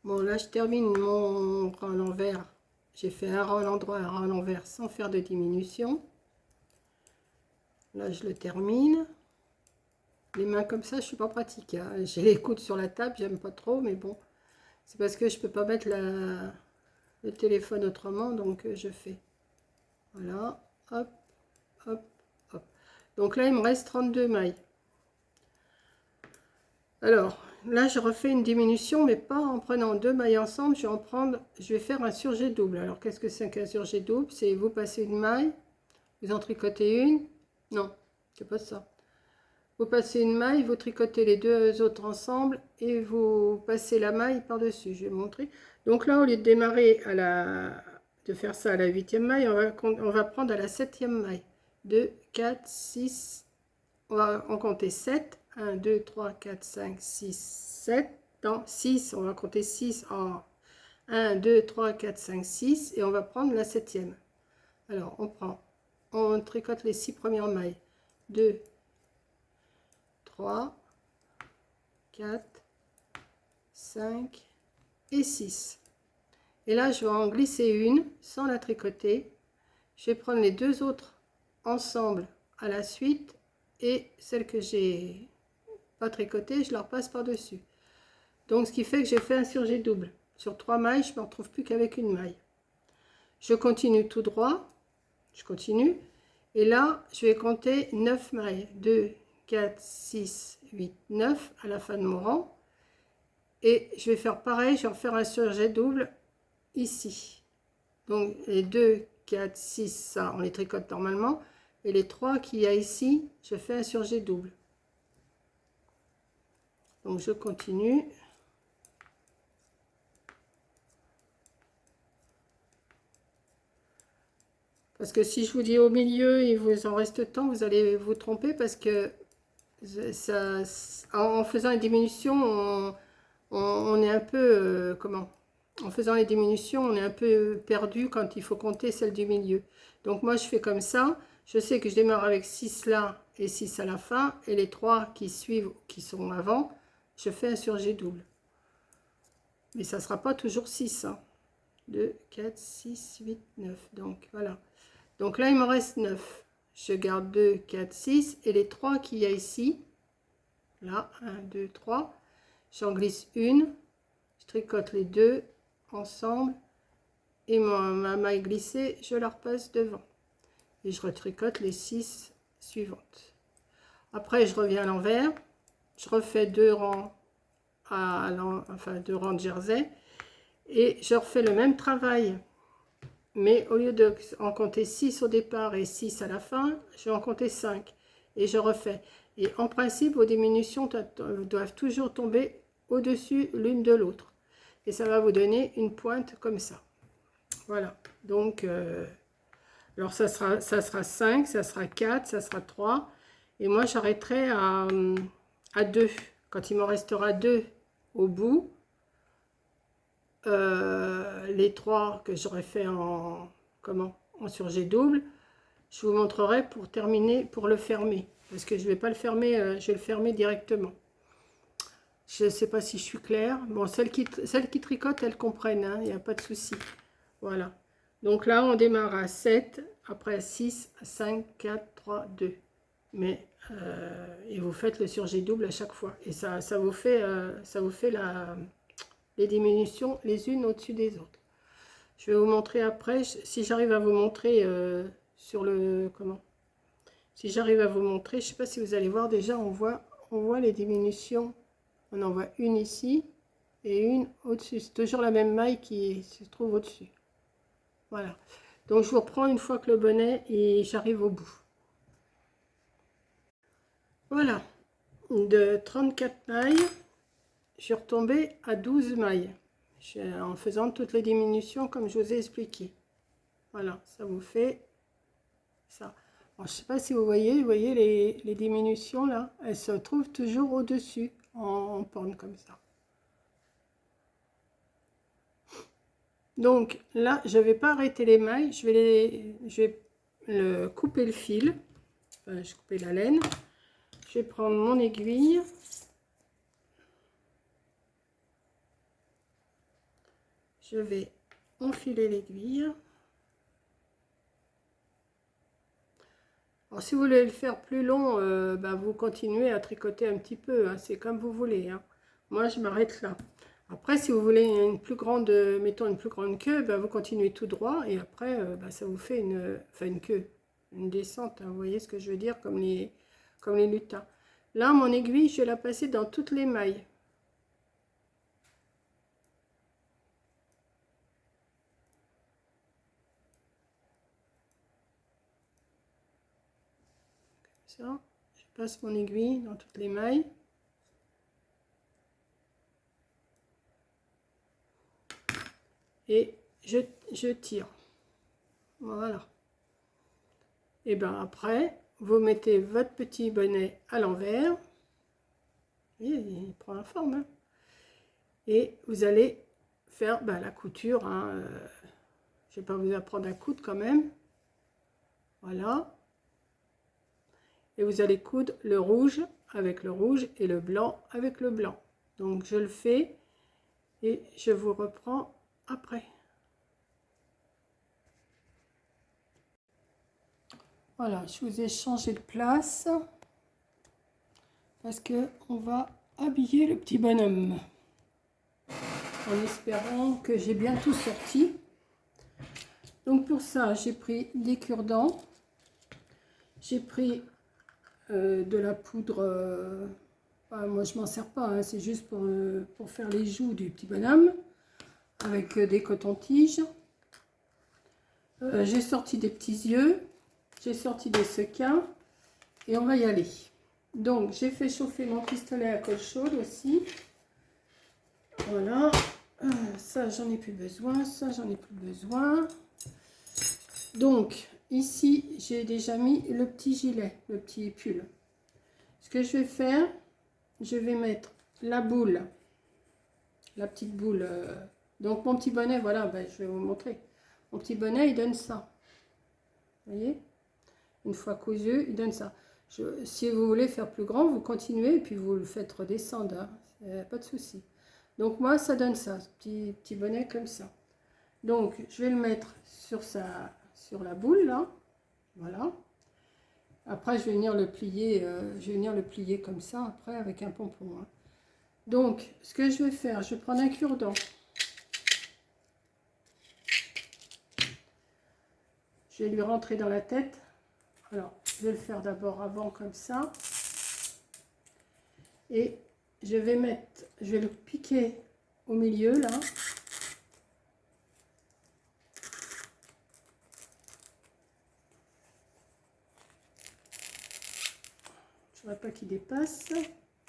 Bon, là, je termine mon rang à l'envers. J'ai fait un rang à l'endroit, un rang à l'envers sans faire de diminution. Là, je le termine. Les mains comme ça, je suis pas pratique, hein. J'ai les coudes sur la table, j'aime pas trop, mais bon. C'est parce que je peux pas mettre le téléphone autrement, donc je fais. Voilà, hop, hop, hop. Donc là, il me reste 32 mailles. Alors, là, je refais une diminution, mais pas en prenant deux mailles ensemble. Je vais faire un surjet double. Alors, qu'est-ce que c'est qu'un surjet double? C'est vous passez une maille, vous en tricotez une. Non, c'est pas ça. Vous passez une maille, vous tricotez les deux autres ensemble et vous passez la maille par-dessus. Je vais montrer. Donc là, au lieu de démarrer de faire ça à la 8e maille, on va prendre à la 7e maille. 2, 4, 6, on va en compter 7. 1, 2, 3, 4, 5, 6, 7. Non, 6, on va compter 6 en 1, 2, 3, 4, 5, 6 et on va prendre la 7e. Alors, on tricote les 6 premières mailles. 2, 3, 4, 5 et 6. Et là, je vais en glisser une sans la tricoter. Je vais prendre les deux autres ensemble à la suite et celle que j'ai pas tricotée, je leur passe par-dessus. Donc, ce qui fait que j'ai fait un surjet double. Sur 3 mailles, je ne me retrouve plus qu'avec une maille. Je continue tout droit. Je continue. Et là, je vais compter 9 mailles. 2, 4, 6, 8, 9 à la fin de mon rang. Et je vais faire pareil, je vais refaire un surjet double ici. Donc les 2, 4, 6, ça, on les tricote normalement. Et les 3 qu'il y a ici, je fais un surjet double. Donc je continue. Parce que si je vous dis au milieu, il vous en reste tant, vous allez vous tromper parce que ça, en faisant les diminutions, on est un peu, comment? En faisant les diminutions, on est un peu perdu quand il faut compter celle du milieu. Donc moi, je fais comme ça. Je sais que je démarre avec 6 là et 6 à la fin. Et les 3 qui suivent, qui sont avant, je fais un surjet double. Mais ça ne sera pas toujours 6. Hein. 2, 4, 6, 8, 9. Donc voilà. Donc là, il me reste 9. Je garde 2, 4, 6. Et les 3 qu'il y a ici, là, 1, 2, 3, j'en glisse une. Je tricote les deux ensemble. Et ma maille glissée, je la repasse devant. Et je retricote les 6 suivantes. Après, je reviens à l'envers. Je refais 2 rangs, enfin 2 rangs de jersey. Et je refais le même travail. Mais au lieu de en compter 6 au départ et 6 à la fin, je vais en compter 5. Et je refais. Et en principe, vos diminutions doivent toujours tomber au-dessus l'une de l'autre. Et ça va vous donner une pointe comme ça. Voilà. Donc, alors ça sera 5, ça sera 4, ça sera 3. Et moi, j'arrêterai à 2. Quand il m'en restera 2 au bout, les 3 que j'aurais fait en surjet double, je vous montrerai pour terminer, pour le fermer. Parce que je ne vais pas le fermer, je vais le fermer directement. Je ne sais pas si je suis claire. Bon, celles qui tricotent, elles comprennent, hein, il n'y a pas de souci. Voilà. Donc là, on démarre à 7, après à 6, à 5, 4, 3, 2. Mais, et vous faites le surjet double à chaque fois. Et ça vous fait les diminutions les unes au-dessus des autres. Je vais vous montrer après, si j'arrive à vous montrer sur le... Si j'arrive à vous montrer, je ne sais pas si vous allez voir, déjà on voit les diminutions. On en voit une ici et une au-dessus. C'est toujours la même maille qui se trouve au-dessus. Voilà. Donc je vous reprends une fois que le bonnet et j'arrive au bout. Voilà. De 34 mailles, je suis retombée à 12 mailles. En faisant toutes les diminutions comme je vous ai expliqué. Voilà, ça vous fait ça. Alors, je ne sais pas si vous voyez les diminutions là, elles se trouvent toujours au-dessus, en pente comme ça. Donc là, je ne vais pas arrêter les mailles, je vais couper le fil, enfin, je vais couper la laine. Je vais prendre mon aiguille. je vais enfiler l'aiguille. Alors si vous voulez le faire plus long, ben, vous continuez à tricoter un petit peu, hein, c'est comme vous voulez, hein. Moi je m'arrête là. Après si vous voulez une plus grande, mettons une plus grande queue, ben, vous continuez tout droit et après ben, ça vous fait une queue, une descente, hein, vous voyez ce que je veux dire, comme les lutins. Là mon aiguille je vais la passer dans toutes les mailles. Ça, je passe mon aiguille dans toutes les mailles. Et je tire. Voilà. Et bien après, vous mettez votre petit bonnet à l'envers. Il prend la forme. Hein. Et vous allez faire la couture. Hein, je ne vais pas vous apprendre à coudre quand même. Voilà. Et vous allez coudre le rouge avec le rouge et le blanc avec le blanc. Donc je le fais et je vous reprends après. Voilà, je vous ai changé de place parce que on va habiller le petit bonhomme en espérant que j'ai bien tout sorti. Donc pour ça, j'ai pris des cure-dents, j'ai pris de la poudre, moi je m'en sers pas, hein, c'est juste pour faire les joues du petit bonhomme, avec des cotons-tiges. J'ai sorti des petits yeux, j'ai sorti des sequins, et on va y aller. Donc j'ai fait chauffer mon pistolet à colle chaude aussi. Voilà, ça j'en ai plus besoin, ça j'en ai plus besoin. Donc ici j'ai déjà mis le petit gilet, le petit pull. Ce que je vais faire, je vais mettre la boule, la petite boule. Donc mon petit bonnet, voilà, je vais vous montrer. Mon petit bonnet il donne ça. Vous voyez, une fois cousu, il donne ça. Si vous voulez faire plus grand, vous continuez et puis vous le faites redescendre, hein, pas de souci. Donc moi ça donne ça, ce petit bonnet comme ça. Donc je vais le mettre sur la boule là, voilà. Après je vais venir le plier, comme ça après avec un pompon. Hein. Donc ce que je vais faire, je vais prendre un cure-dent. Je vais lui rentrer dans la tête. Alors je vais le faire d'abord avant comme ça. Et je vais le piquer au milieu là. Je ne voudrais pas qu'il dépasse.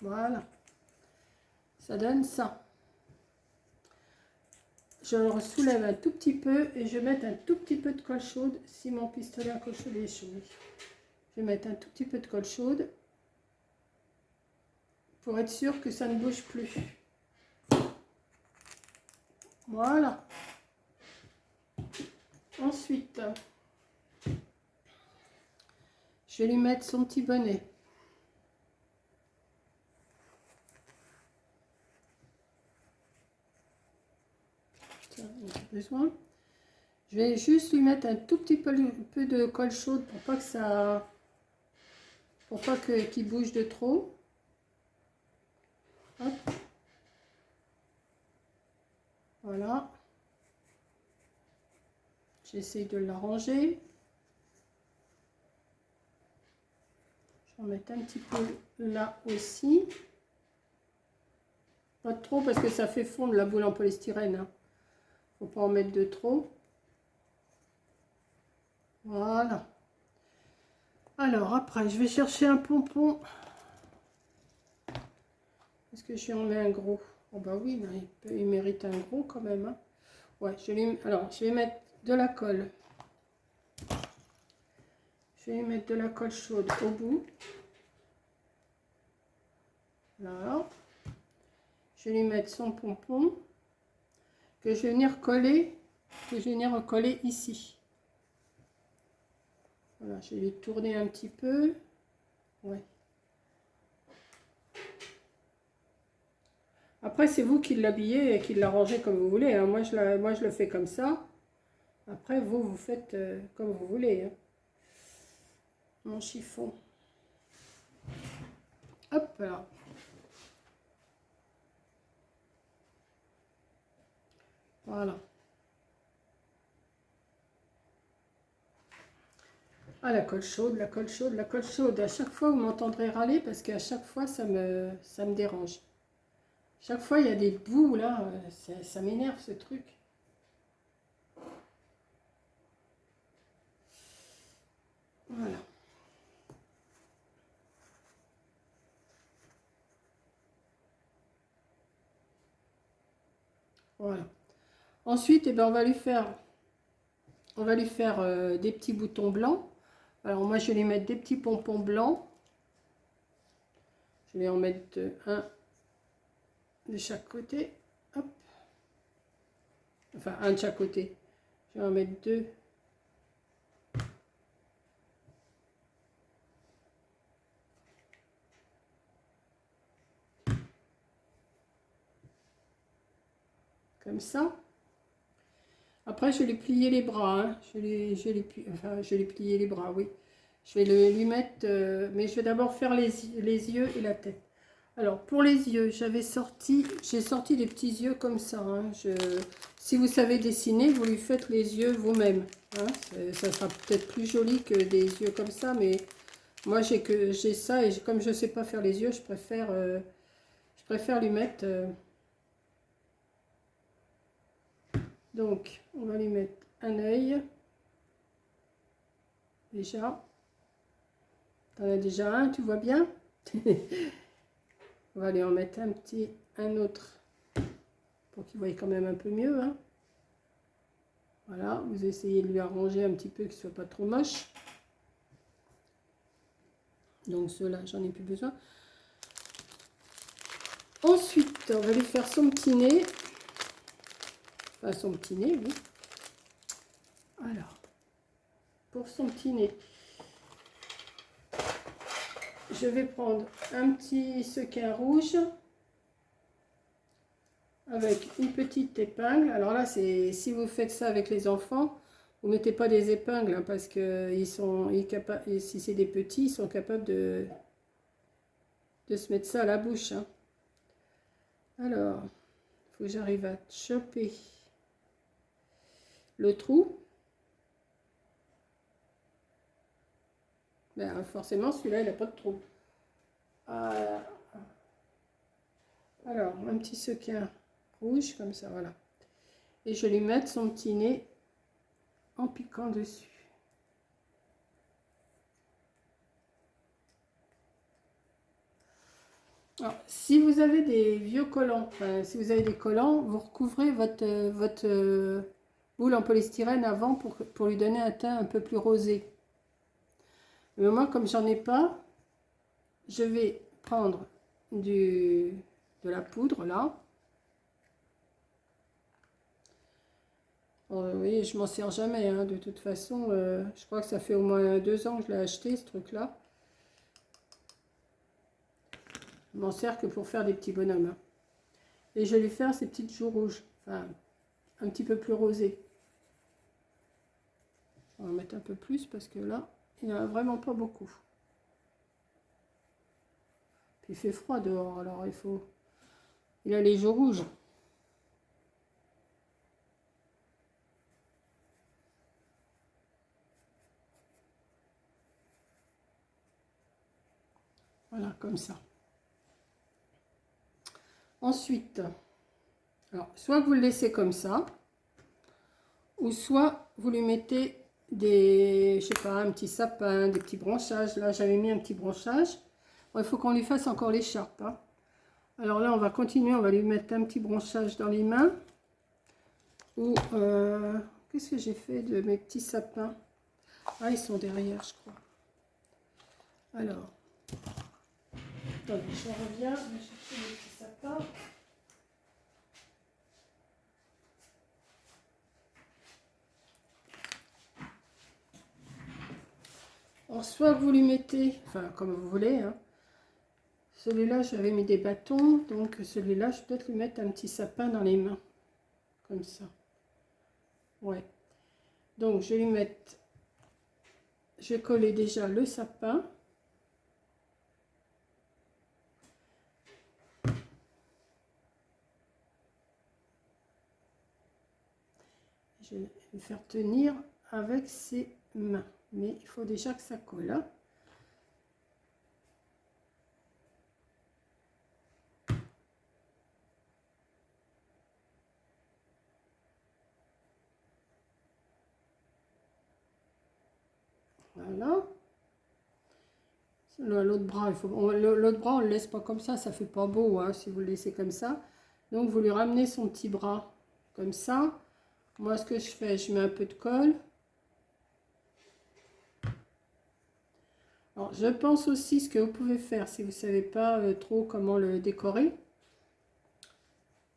Voilà. Ça donne ça. Je le soulève un tout petit peu et je vais mettre un tout petit peu de colle chaude si mon pistolet à colle chaude est chaud. Je vais mettre un tout petit peu de colle chaude pour être sûr que ça ne bouge plus. Voilà. Ensuite, je vais lui mettre son petit bonnet. Ça, on a besoin. Je vais juste lui mettre un tout petit peu de colle chaude pour pas qu'il bouge de trop. Hop. Voilà. J'essaie de l'arranger. Je vais en mettre un petit peu là aussi. Pas trop parce que ça fait fondre la boule en polystyrène. Hein. Faut pas en mettre de trop. Voilà. Alors après, je vais chercher un pompon. Est-ce que je lui en mets un gros? Oh bah oui, il mérite un gros quand même. Hein. Ouais, alors je vais mettre de la colle. Je vais mettre de la colle chaude au bout. Là. Je vais lui mettre son pompon que je vais venir coller ici. Voilà, je vais lui tourner un petit peu. Ouais. Après, c'est vous qui l'habillez et qui l'arrangez comme vous voulez, hein. Moi, je le fais comme ça. Après, vous faites comme vous voulez, hein. Mon chiffon. Hop là. Voilà. Ah, la colle chaude, la colle chaude, la colle chaude. À chaque fois, vous m'entendrez râler parce qu'à chaque fois, ça me dérange. Chaque fois, il y a des bouts là, ça m'énerve ce truc. Voilà. Voilà. Ensuite, eh ben, on va lui faire des petits boutons blancs. Alors moi, je vais lui mettre des petits pompons blancs. Je vais en mettre un de chaque côté. Hop. Enfin, un de chaque côté. Je vais en mettre deux. Comme ça. Après, je vais lui plier les bras, hein. Je vais lui plier les bras, oui. Je vais lui mettre, mais je vais d'abord faire les yeux et la tête. Alors, pour les yeux, j'ai sorti des petits yeux comme ça, hein. Si vous savez dessiner, vous lui faites les yeux vous-même, hein. Ça sera peut-être plus joli que des yeux comme ça, mais moi, j'ai ça, et comme je ne sais pas faire les yeux, je préfère lui mettre... donc, on va lui mettre un œil. Déjà. T'en as déjà un, tu vois bien. On va lui en mettre un autre, pour qu'il voie quand même un peu mieux, hein. Voilà, vous essayez de lui arranger un petit peu, qu'il ne soit pas trop moche. Donc ceux-là, j'en ai plus besoin. Ensuite, on va lui faire son petit nez. Enfin, son petit nez, oui. Alors, pour son petit nez, je vais prendre un petit sequin rouge avec une petite épingle. Alors là, c'est si vous faites ça avec les enfants, vous ne mettez pas des épingles, hein, parce que si c'est des petits, ils sont capables de se mettre ça à la bouche, hein. Alors, il faut que j'arrive à choper le trou. Ben, forcément, celui-là, il n'a pas de trou. Alors, un petit sequin rouge, comme ça, voilà. Et je vais lui mettre son petit nez en piquant dessus. Alors, si vous avez des vieux collants, enfin, si vous avez des collants, vous recouvrez votre boule en polystyrène avant pour lui donner un teint un peu plus rosé. Mais moi, comme j'en ai pas, je vais prendre de la poudre là. Oui, je m'en sers jamais, hein, de toute façon. Je crois que ça fait au moins 2 ans que je l'ai acheté, ce truc-là. Je m'en sers que pour faire des petits bonhommes, hein. Et je vais lui faire ces petites joues rouges, enfin un petit peu plus rosées. On va en mettre un peu plus parce que là, il n'y en a vraiment pas beaucoup. Puis il fait froid dehors, alors il a les joues rouges. Voilà, comme ça. Ensuite, alors, soit vous le laissez comme ça, ou soit vous lui mettez je sais pas, un petit sapin, des petits branchages. Là, j'avais mis un petit branchage. Bon, il faut qu'on lui fasse encore l'écharpe, hein. Alors là, on va continuer, on va lui mettre un petit branchage dans les mains. Ou, qu'est-ce que j'ai fait de mes petits sapins? Ah, ils sont derrière, je crois. Alors, attendez, je reviens, je vais chercher mes petits sapins. Alors, soit vous lui mettez, enfin, comme vous voulez, hein, celui-là, j'avais mis des bâtons, donc celui-là, je vais peut-être lui mettre un petit sapin dans les mains, comme ça. Ouais. Donc, je vais lui mettre, je vais coller déjà le sapin. Je vais le faire tenir avec ses mains, mais il faut déjà que ça colle, hein. Voilà. L'autre bras, l'autre bras, on le laisse pas comme ça fait pas beau, hein, si vous le laissez comme ça. Donc vous lui ramenez son petit bras comme ça. Moi, ce que je fais, je mets un peu de colle. Alors, je pense aussi ce que vous pouvez faire, si vous ne savez pas trop comment le décorer.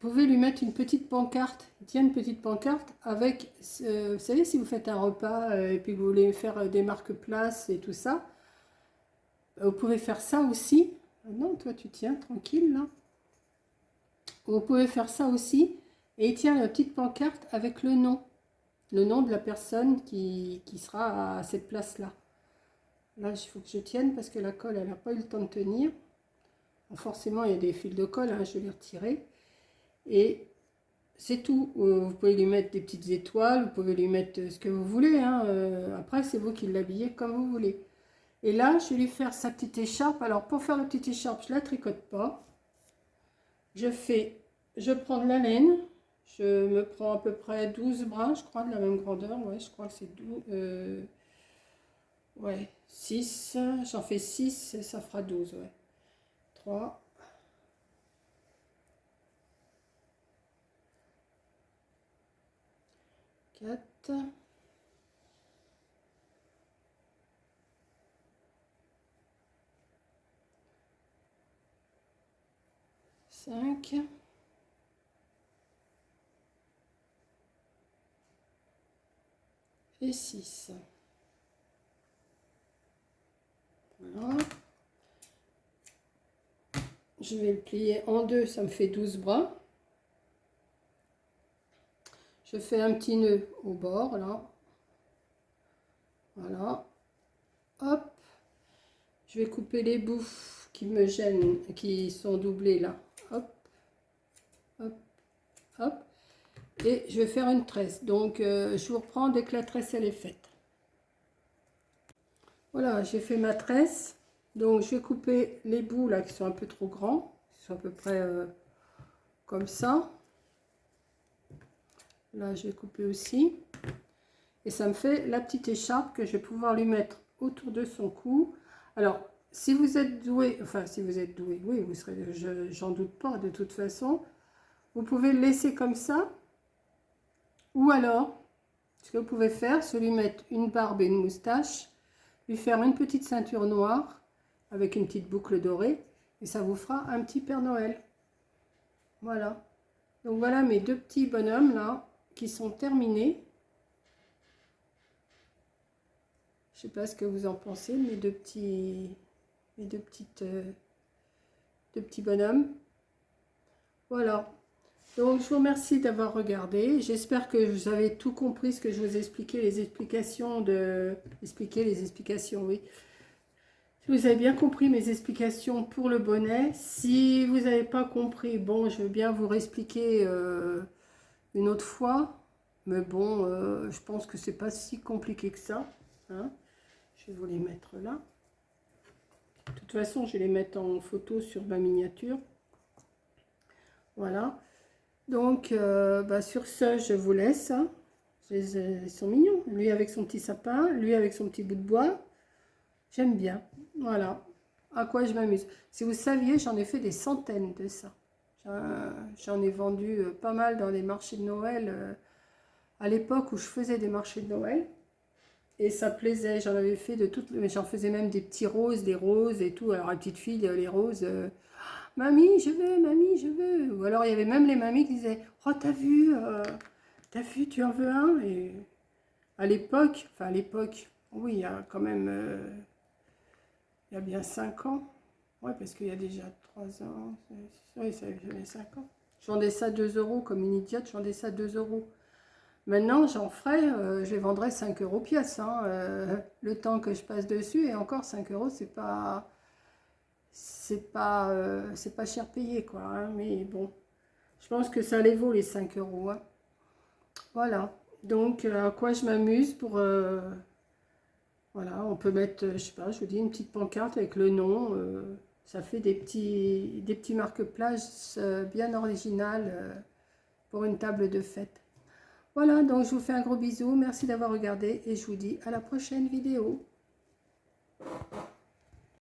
Vous pouvez lui mettre une petite pancarte. Il tient une petite pancarte avec, vous savez, si vous faites un repas et puis vous voulez faire des marque-places et tout ça, vous pouvez faire ça aussi. Non, toi tu tiens tranquille là. Vous pouvez faire ça aussi. Et il tient une petite pancarte avec le nom de la personne qui sera à cette place-là. Là, il faut que je tienne parce que la colle, elle n'a pas eu le temps de tenir. Bon, forcément, il y a des fils de colle, hein, je vais les retirer. Et c'est tout. Vous pouvez lui mettre des petites étoiles, vous pouvez lui mettre ce que vous voulez, hein. Après, c'est vous qui l'habillez comme vous voulez. Et là, je vais lui faire sa petite écharpe. Alors, pour faire la petite écharpe, je ne la tricote pas. Je prends de la laine. Je me prends à peu près 12 brins, je crois, de la même grandeur. Ouais, je crois que c'est 12. Ouais, 6. J'en fais 6, ça fera 12, ouais. 3. 4. 5. Et 6. Voilà. Je vais le plier en deux, ça me fait 12 bras. Je fais un petit nœud au bord, là. Voilà. Hop. Je vais couper les bouts qui me gênent, qui sont doublés, là. Hop. Hop. Hop. Et je vais faire une tresse. Donc, je vous reprends dès que la tresse, elle est faite. Voilà, j'ai fait ma tresse. Donc, je vais couper les bouts, là, qui sont un peu trop grands. Qui sont à peu près comme ça. Là, je vais couper aussi. Et ça me fait la petite écharpe que je vais pouvoir lui mettre autour de son cou. Alors, si vous êtes doué, enfin, si vous êtes doué, oui, vous serez, j'en doute pas de toute façon. Vous pouvez le laisser comme ça. Ou alors, ce que vous pouvez faire, c'est lui mettre une barbe et une moustache, lui faire une petite ceinture noire avec une petite boucle dorée. Et ça vous fera un petit Père Noël. Voilà. Donc voilà mes deux petits bonhommes là qui sont terminés. Je sais pas ce que vous en pensez, mes deux petits bonhommes. Voilà. Donc je vous remercie d'avoir regardé. J'espère que vous avez tout compris ce que je vous ai expliqué, les explications, oui. Si vous avez bien compris mes explications pour le bonnet. Si vous n'avez pas compris, bon, je veux bien vous réexpliquer une autre fois. Mais bon, je pense que c'est pas si compliqué que ça, hein. Je vais vous les mettre là. De toute façon, je vais les mettre en photo sur ma miniature. Voilà. Donc, sur ce, je vous laisse, hein. Ils sont mignons. Lui avec son petit sapin, lui avec son petit bout de bois. J'aime bien. Voilà. À quoi je m'amuse. Si vous saviez, j'en ai fait des centaines de ça. J'en ai vendu pas mal dans les marchés de Noël. À l'époque où je faisais des marchés de Noël. Et ça plaisait, j'en avais fait de toutes, mais j'en faisais même des petits roses, des roses et tout. Alors la petite fille, les roses, mamie, je veux. Ou alors il y avait même les mamies qui disaient, oh t'as vu, tu en veux un? Et à l'époque, oui, il y a quand même, il y a bien 5 ans, ouais, parce qu'il y a déjà 3 ans, oui, ça fait 5 ans. Je vendais ça 2 euros, comme une idiote, je vendais ça 2 euros. Maintenant, j'en ferai, je les vendrai 5 euros pièce, hein, le temps que je passe dessus, et encore 5 euros, c'est pas cher payé, quoi, hein, mais bon, je pense que ça les vaut, les 5 euros, hein. Voilà, donc à quoi je m'amuse pour... voilà, on peut mettre, je sais pas, je vous dis, une petite pancarte avec le nom. Ça fait des petits marque-places bien originales pour une table de fête. Voilà, donc je vous fais un gros bisou. Merci d'avoir regardé et je vous dis à la prochaine vidéo.